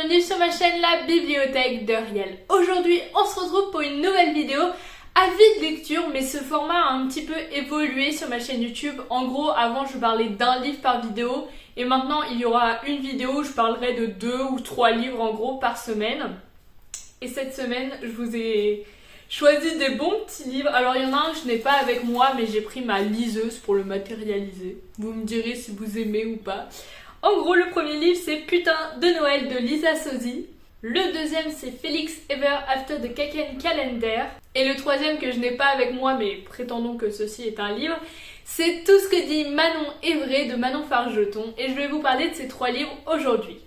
bienvenue sur ma chaîne La Bibliothèque de Riel. Aujourd'hui on se retrouve pour une nouvelle vidéo avis de lecture, mais ce format a un petit peu évolué sur ma chaîne YouTube. En gros avant je parlais d'un livre par vidéo et maintenant il y aura une vidéo où je parlerai de 2 ou 3 livres en gros par semaine. Et cette semaine je vous ai choisi des bons petits livres. Alors il y en a un que je n'ai pas avec moi mais j'ai pris ma liseuse pour le matérialiser. Vous me direz si vous aimez ou pas. En gros, le premier livre, c'est Putain de Noël de Lisa Sozzi. Le deuxième, c'est Felix Ever After the Kaken Calendar. Et le troisième que je n'ai pas avec moi, mais prétendons que ceci est un livre, c'est Tout ce que dit Manon Evray de Manon Fargeton. Et je vais vous parler de ces 3 livres aujourd'hui.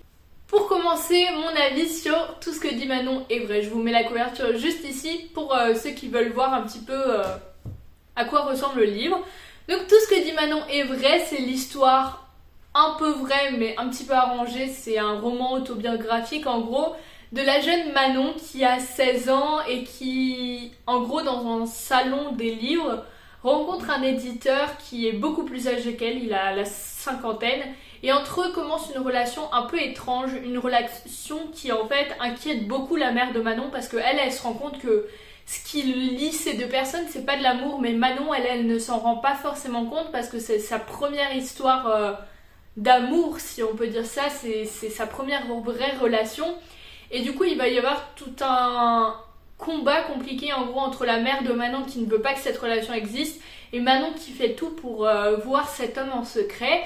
Pour commencer, mon avis sur Tout ce que dit Manon Evray. Je vous mets la couverture juste ici pour ceux qui veulent voir un petit peu à quoi ressemble le livre. Donc Tout ce que dit Manon Evray, c'est l'histoire un peu vrai mais un petit peu arrangé, c'est un roman autobiographique en gros de la jeune Manon qui a 16 ans et qui en gros dans un salon des livres rencontre un éditeur qui est beaucoup plus âgé qu'elle, il a la cinquantaine, et entre eux commence une relation un peu étrange, une relation qui en fait inquiète beaucoup la mère de Manon parce qu'elle se rend compte que ce qui lie ces deux personnes c'est pas de l'amour, mais Manon elle ne s'en rend pas forcément compte parce que c'est sa première histoire d'amour, si on peut dire ça, c'est sa première vraie relation. Et du coup il va y avoir tout un combat compliqué en gros entre la mère de Manon qui ne veut pas que cette relation existe et Manon qui fait tout pour voir cet homme en secret.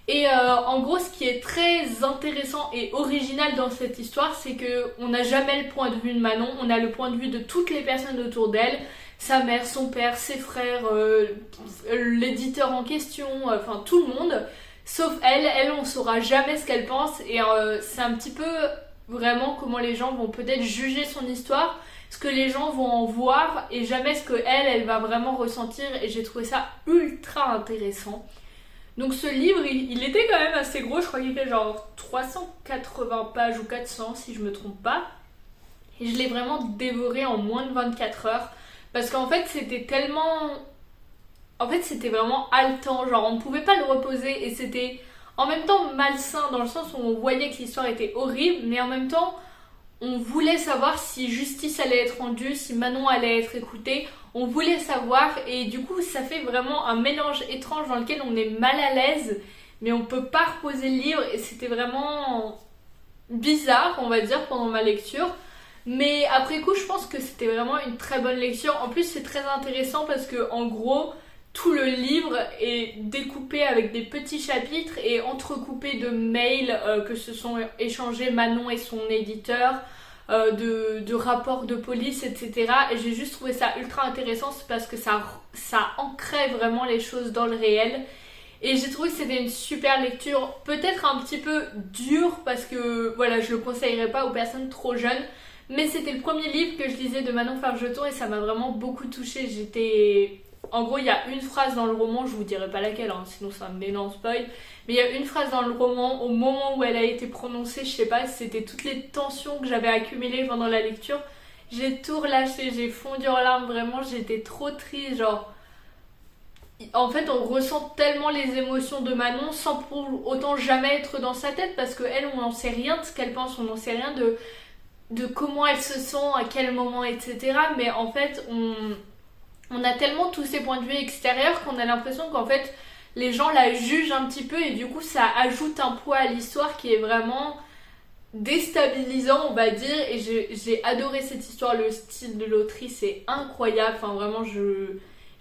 Et en gros ce qui est très intéressant et original dans cette histoire, c'est que on n'a jamais le point de vue de Manon, on a le point de vue de toutes les personnes autour d'elle, sa mère, son père, ses frères, l'éditeur en question, enfin tout le monde. Sauf elle on saura jamais ce qu'elle pense et c'est un petit peu vraiment comment les gens vont peut-être juger son histoire, ce que les gens vont en voir et jamais ce que elle va vraiment ressentir, et j'ai trouvé ça ultra intéressant. Donc ce livre il était quand même assez gros, je crois qu'il fait genre 380 pages ou 400 si je me trompe pas, et je l'ai vraiment dévoré en moins de 24 heures parce qu'en fait c'était tellement... En fait c'était vraiment haletant, genre on ne pouvait pas le reposer et c'était en même temps malsain dans le sens où on voyait que l'histoire était horrible, mais en même temps on voulait savoir si justice allait être rendue, si Manon allait être écoutée, on voulait savoir, et du coup ça fait vraiment un mélange étrange dans lequel on est mal à l'aise mais on peut pas reposer le livre, et c'était vraiment bizarre on va dire pendant ma lecture. Mais après coup je pense que c'était vraiment une très bonne lecture. En plus c'est très intéressant parce que en gros tout le livre est découpé avec des petits chapitres et entrecoupé de mails que se sont échangés Manon et son éditeur, de rapports de police, etc. Et j'ai juste trouvé ça ultra intéressant parce que ça ancrait vraiment les choses dans le réel. Et j'ai trouvé que c'était une super lecture, peut-être un petit peu dure parce que voilà, je le conseillerais pas aux personnes trop jeunes. Mais c'était le premier livre que je lisais de Manon Fargeton et ça m'a vraiment beaucoup touchée. En gros, il y a une phrase dans le roman, je vous dirai pas laquelle, hein, sinon ça me met en spoil. Mais il y a une phrase dans le roman, au moment où elle a été prononcée, je sais pas, c'était toutes les tensions que j'avais accumulées pendant la lecture. J'ai tout relâché, j'ai fondu en larmes, vraiment, j'étais trop triste, genre... En fait, on ressent tellement les émotions de Manon sans pour autant jamais être dans sa tête, parce qu'elle, on n'en sait rien de ce qu'elle pense, on n'en sait rien de comment elle se sent, à quel moment, etc. Mais en fait, on a tellement tous ces points de vue extérieurs qu'on a l'impression qu'en fait les gens la jugent un petit peu, et du coup ça ajoute un poids à l'histoire qui est vraiment déstabilisant on va dire. Et j'ai adoré cette histoire, le style de l'autrice est incroyable, enfin vraiment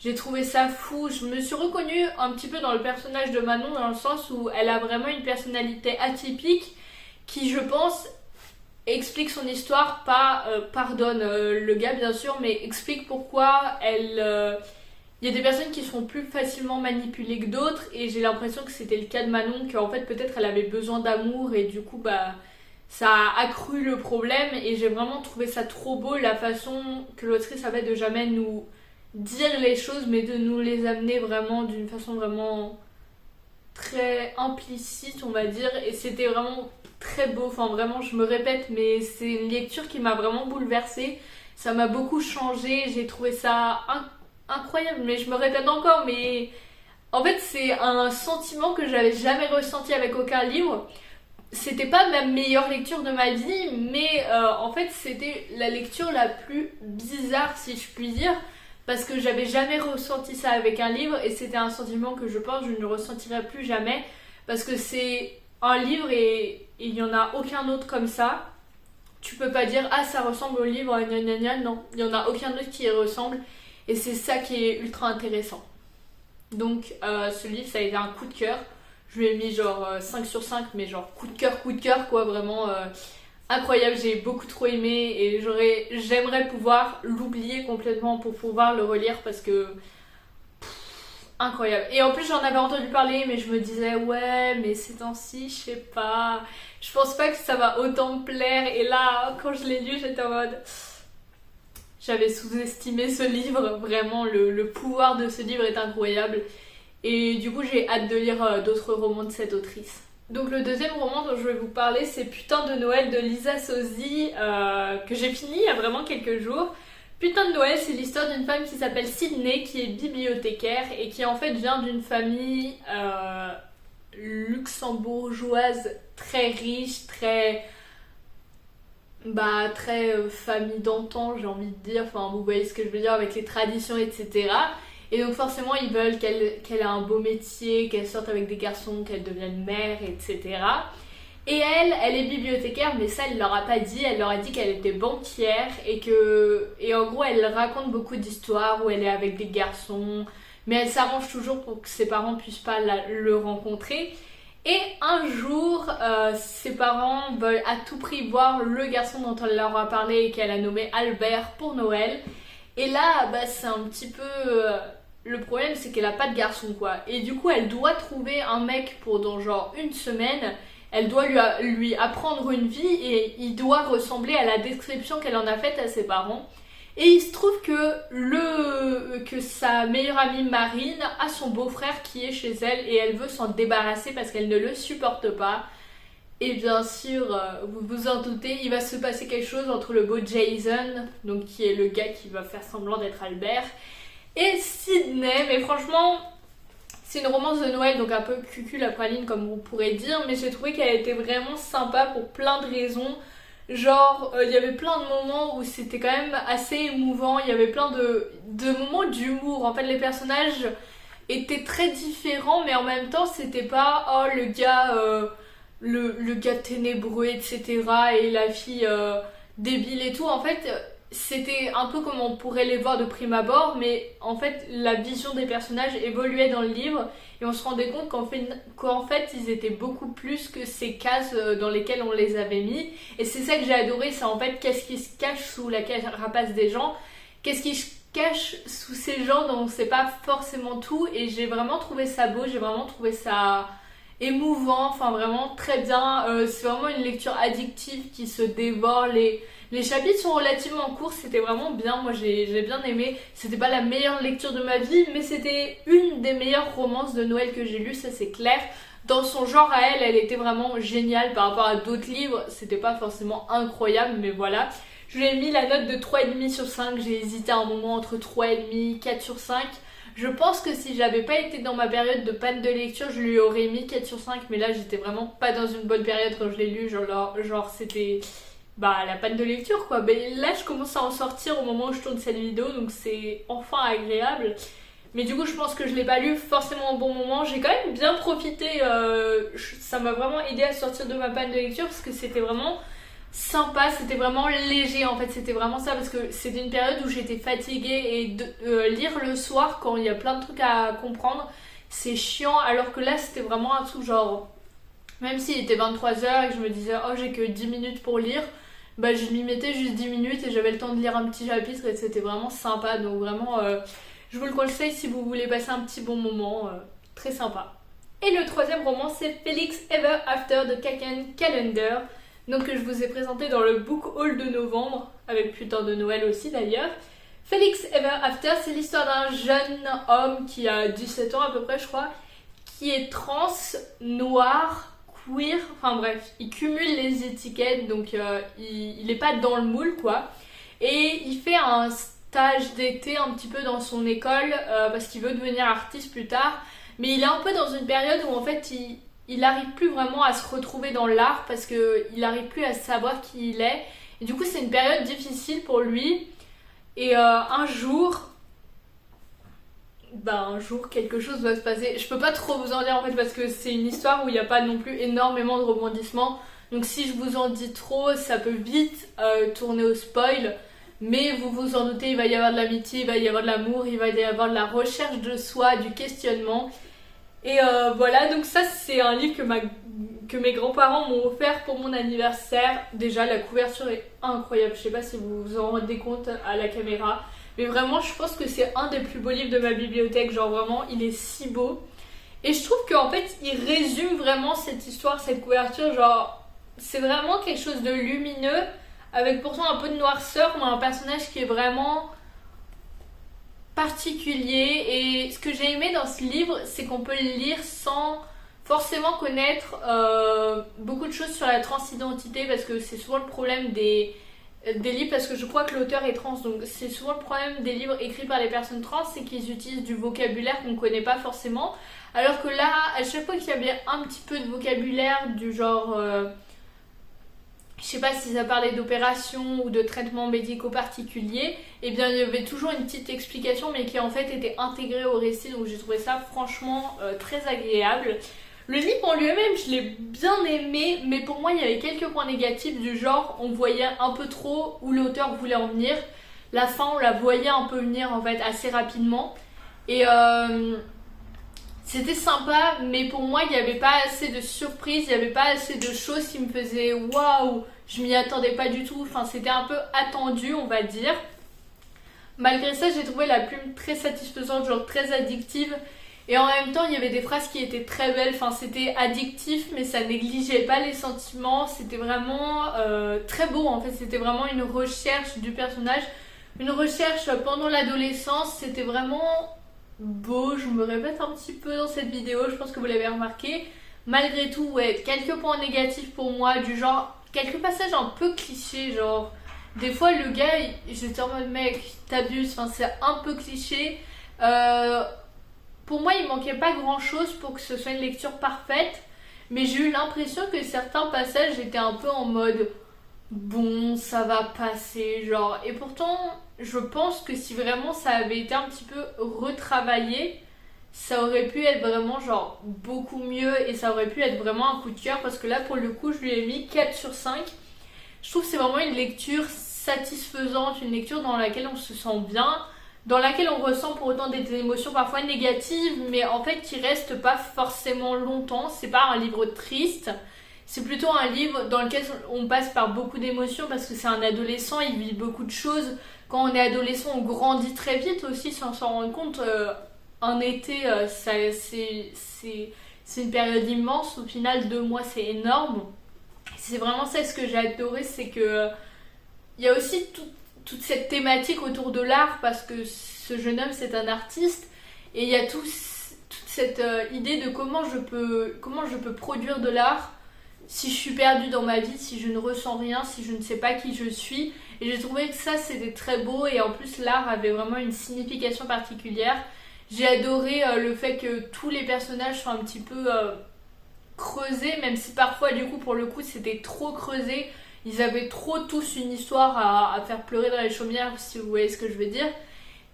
j'ai trouvé ça fou. Je me suis reconnue un petit peu dans le personnage de Manon dans le sens où elle a vraiment une personnalité atypique qui je pense explique son histoire, pas pardonne le gars bien sûr, mais explique pourquoi elle... Il y a des personnes qui sont plus facilement manipulées que d'autres, et j'ai l'impression que c'était le cas de Manon, qu'en fait peut-être elle avait besoin d'amour et du coup bah ça a accru le problème. Et j'ai vraiment trouvé ça trop beau la façon que l'autrice avait de jamais nous dire les choses mais de nous les amener vraiment d'une façon vraiment très implicite on va dire, et c'était vraiment très beau. Enfin vraiment je me répète mais c'est une lecture qui m'a vraiment bouleversée, ça m'a beaucoup changé, j'ai trouvé ça incroyable. Mais je me répète encore, mais en fait c'est un sentiment que j'avais jamais ressenti avec aucun livre. C'était pas ma meilleure lecture de ma vie, mais en fait c'était la lecture la plus bizarre si je puis dire, parce que j'avais jamais ressenti ça avec un livre et c'était un sentiment que je pense que je ne ressentirai plus jamais, parce que c'est un livre et il n'y en a aucun autre comme ça. Tu peux pas dire ah ça ressemble au livre, gna gna gna, non, il n'y en a aucun autre qui y ressemble et c'est ça qui est ultra intéressant. Donc ce livre ça a été un coup de cœur. Je lui ai mis genre 5 sur 5, mais genre coup de cœur quoi, vraiment incroyable, j'ai beaucoup trop aimé et j'aimerais pouvoir l'oublier complètement pour pouvoir le relire parce que incroyable. Et en plus j'en avais entendu parler mais je me disais ouais mais ces temps-ci je sais pas, je pense pas que ça va autant me plaire et là quand je l'ai lu j'étais en mode j'avais sous-estimé ce livre, vraiment le pouvoir de ce livre est incroyable. Et du coup, j'ai hâte de lire d'autres romans de cette autrice. Donc le deuxième roman dont je vais vous parler, c'est Putain de Noël de Lisa Sozzi, que j'ai fini il y a vraiment quelques jours. Putain de Noël, c'est l'histoire d'une femme qui s'appelle Sydney, qui est bibliothécaire et qui en fait vient d'une famille luxembourgeoise très riche, très famille d'antan, j'ai envie de dire. Enfin, vous voyez ce que je veux dire, avec les traditions, etc. Et donc forcément ils veulent qu'elle ait un beau métier, qu'elle sorte avec des garçons, qu'elle devienne mère, etc. Et elle est bibliothécaire, mais ça elle leur a pas dit, elle leur a dit qu'elle était banquière et en gros elle raconte beaucoup d'histoires où elle est avec des garçons, mais elle s'arrange toujours pour que ses parents puissent pas le rencontrer. Et un jour, ses parents veulent à tout prix voir le garçon dont elle leur a parlé et qu'elle a nommé Albert pour Noël. Et là, c'est un petit peu... le problème, c'est qu'elle a pas de garçon, quoi. Et du coup, elle doit trouver un mec pour dans genre une semaine. Elle doit lui apprendre une vie et il doit ressembler à la description qu'elle en a faite à ses parents. Et il se trouve que sa meilleure amie Marine a son beau-frère qui est chez elle et elle veut s'en débarrasser parce qu'elle ne le supporte pas. Et bien sûr, vous vous en doutez, il va se passer quelque chose entre le beau Jason, donc qui est le gars qui va faire semblant d'être Albert, et Sydney. Mais franchement, c'est une romance de Noël, donc un peu cucul la praline comme vous pourrez dire, mais j'ai trouvé qu'elle était vraiment sympa pour plein de raisons. Genre, il y avait plein de moments où c'était quand même assez émouvant, il y avait plein de moments d'humour. En fait, les personnages étaient très différents, mais en même temps, c'était pas « oh, le gars... le gars ténébreux, etc. et la fille débile et tout. En fait, c'était un peu comme on pourrait les voir de prime abord, mais en fait, la vision des personnages évoluait dans le livre et on se rendait compte qu'en fait ils étaient beaucoup plus que ces cases dans lesquelles on les avait mis. Et c'est ça que j'ai adoré, c'est en fait qu'est-ce qui se cache sous la carapace des gens, qu'est-ce qui se cache sous ces gens dont on ne sait pas forcément tout. Et j'ai vraiment trouvé ça beau, j'ai vraiment trouvé ça émouvant, enfin vraiment très bien. C'est vraiment une lecture addictive qui se dévore. Les chapitres sont relativement courts, c'était vraiment bien, moi j'ai bien aimé. C'était pas la meilleure lecture de ma vie, mais c'était une des meilleures romances de Noël que j'ai lues, ça c'est clair. Dans son genre à elle, elle était vraiment géniale par rapport à d'autres livres, c'était pas forcément incroyable, mais voilà. Je lui ai mis la note de 3,5 sur 5, j'ai hésité un moment entre 3,5 et 4 sur 5. Je pense que si j'avais pas été dans ma période de panne de lecture, je lui aurais mis 4 sur 5, mais là j'étais vraiment pas dans une bonne période quand je l'ai lu, genre c'était la panne de lecture quoi. Mais là je commence à en sortir au moment où je tourne cette vidéo, donc c'est enfin agréable. Mais du coup je pense que je l'ai pas lu forcément au bon moment, j'ai quand même bien profité, ça m'a vraiment aidé à sortir de ma panne de lecture parce que c'était vraiment sympa, c'était vraiment léger en fait, c'était vraiment ça parce que c'était une période où j'étais fatiguée et lire le soir quand il y a plein de trucs à comprendre c'est chiant, alors que là c'était vraiment un truc genre, même s'il était 23h et que je me disais oh j'ai que 10 minutes pour lire, je m'y mettais juste 10 minutes et j'avais le temps de lire un petit chapitre et c'était vraiment sympa. Donc vraiment je vous le conseille si vous voulez passer un petit bon moment, très sympa. Et le troisième roman c'est Felix Ever After de Kaken Calendar, donc que je vous ai présenté dans le book haul de novembre, avec Putain de Noël aussi d'ailleurs. Felix Ever After, c'est l'histoire d'un jeune homme qui a 17 ans à peu près je crois, qui est trans, noir, queer, enfin bref, il cumule les étiquettes, donc il est pas dans le moule quoi. Et il fait un stage d'été un petit peu dans son école parce qu'il veut devenir artiste plus tard, mais il est un peu dans une période où en fait il n'arrive plus vraiment à se retrouver dans l'art parce qu'il n'arrive plus à savoir qui il est. Et du coup, c'est une période difficile pour lui. Et un jour, quelque chose va se passer. Je peux pas trop vous en dire en fait parce que c'est une histoire où il n'y a pas non plus énormément de rebondissements. Donc si je vous en dis trop, ça peut vite tourner au spoil. Mais vous vous en doutez, il va y avoir de l'amitié, il va y avoir de l'amour, il va y avoir de la recherche de soi, du questionnement. Et voilà, donc ça c'est un livre que mes grands-parents m'ont offert pour mon anniversaire. Déjà la couverture est incroyable, je sais pas si vous vous en rendez compte à la caméra. Mais vraiment je pense que c'est un des plus beaux livres de ma bibliothèque, genre vraiment il est si beau. Et je trouve qu'en fait il résume vraiment cette histoire, cette couverture, genre c'est vraiment quelque chose de lumineux. Avec pourtant un peu de noirceur, mais un personnage qui est vraiment particulier. Et ce que j'ai aimé dans ce livre, c'est qu'on peut le lire sans forcément connaître beaucoup de choses sur la transidentité, parce que c'est souvent le problème des livres, parce que je crois que l'auteur est trans, donc c'est souvent le problème des livres écrits par les personnes trans, c'est qu'ils utilisent du vocabulaire qu'on ne connaît pas forcément. Alors que là, à chaque fois qu'il y avait un petit peu de vocabulaire du genre... je sais pas si ça parlait d'opérations ou de traitements médicaux particuliers, et bien il y avait toujours une petite explication mais qui en fait était intégrée au récit, donc j'ai trouvé ça franchement très agréable. Le livre en lui-même je l'ai bien aimé, mais pour moi il y avait quelques points négatifs du genre on voyait un peu trop où l'auteur voulait en venir. La fin on la voyait un peu venir en fait assez rapidement et c'était sympa, mais pour moi il n'y avait pas assez de surprises, il n'y avait pas assez de choses qui me faisaient waouh, je m'y attendais pas du tout, enfin c'était un peu attendu on va dire. Malgré ça j'ai trouvé la plume très satisfaisante, genre très addictive, et en même temps il y avait des phrases qui étaient très belles, enfin c'était addictif mais ça négligeait pas les sentiments, c'était vraiment très beau en fait, c'était vraiment une recherche du personnage, une recherche pendant l'adolescence, c'était vraiment... beau, je me répète un petit peu dans cette vidéo, je pense que vous l'avez remarqué. Malgré tout, ouais, quelques points négatifs pour moi, du genre, quelques passages un peu clichés, genre, des fois le gars, j'étais en mode mec, t'abuses, enfin c'est un peu cliché. Pour moi, il manquait pas grand chose pour que ce soit une lecture parfaite, mais j'ai eu l'impression que certains passages étaient un peu en mode bon, ça va passer, genre, et pourtant, je pense que si vraiment ça avait été un petit peu retravaillé, ça aurait pu être vraiment genre beaucoup mieux et ça aurait pu être vraiment un coup de cœur, parce que là pour le coup je lui ai mis 4 sur 5. Je trouve que c'est vraiment une lecture satisfaisante, une lecture dans laquelle on se sent bien, dans laquelle on ressent pour autant des émotions parfois négatives, mais en fait qui restent pas forcément longtemps. C'est pas un livre triste, c'est plutôt un livre dans lequel on passe par beaucoup d'émotions parce que c'est un adolescent, il vit beaucoup de choses. Quand on est adolescent, on grandit très vite aussi sans s'en rendre compte. Un été, c'est une période immense. Au final, 2 mois, c'est énorme. C'est vraiment ça ce que j'ai adoré, c'est que il y a aussi toute cette thématique autour de l'art, parce que ce jeune homme, c'est un artiste. Et il y a toute cette idée de comment je peux produire de l'art si je suis perdue dans ma vie, si je ne ressens rien, si je ne sais pas qui je suis. Et j'ai trouvé que ça c'était très beau, et en plus l'art avait vraiment une signification particulière. J'ai adoré le fait que tous les personnages soient un petit peu creusés, même si parfois du coup pour le coup c'était trop creusé. Ils avaient trop tous une histoire à faire pleurer dans les chaumières, si vous voyez ce que je veux dire.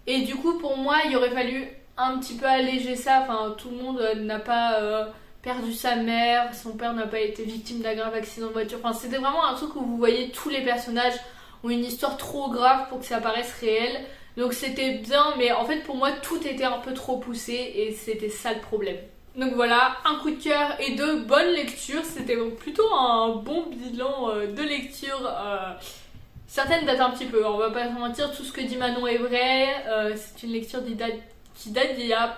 Et du coup pour moi il aurait fallu un petit peu alléger ça, enfin tout le monde n'a pas... perdu sa mère, son père n'a pas été victime d'un grave accident de voiture. Enfin, c'était vraiment un truc où vous voyez tous les personnages ont une histoire trop grave pour que ça paraisse réel. Donc c'était bien, mais en fait pour moi tout était un peu trop poussé et c'était ça le problème. Donc voilà, un coup de cœur et 2 bonnes lectures. C'était plutôt un bon bilan de lecture. Certaines datent un petit peu, on va pas se mentir, tout ce que dit Manon est vrai. C'est une lecture qui date d'il y a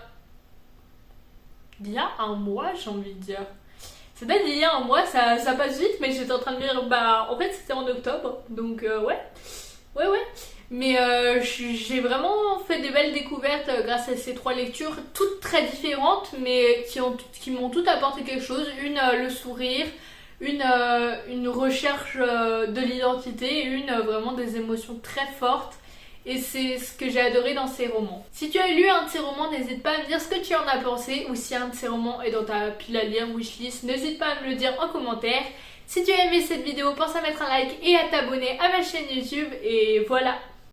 un mois, j'ai envie de dire. Ça date d'il y a un mois, ça passe vite, mais j'étais en train de me dire, en fait c'était en octobre, donc ouais. Mais j'ai vraiment fait des belles découvertes grâce à ces 3 lectures, toutes très différentes, mais qui m'ont toutes apporté quelque chose. Une, le sourire, une recherche de l'identité, une vraiment des émotions très fortes. et c'est ce que j'ai adoré dans ces romans. Si tu as lu un de ces romans, n'hésite pas à me dire ce que tu en as pensé, ou si un de ces romans est dans ta pile à lire wishlist, n'hésite pas à me le dire en commentaire. Si tu as aimé cette vidéo, pense à mettre un like et à t'abonner à ma chaîne YouTube, et voilà.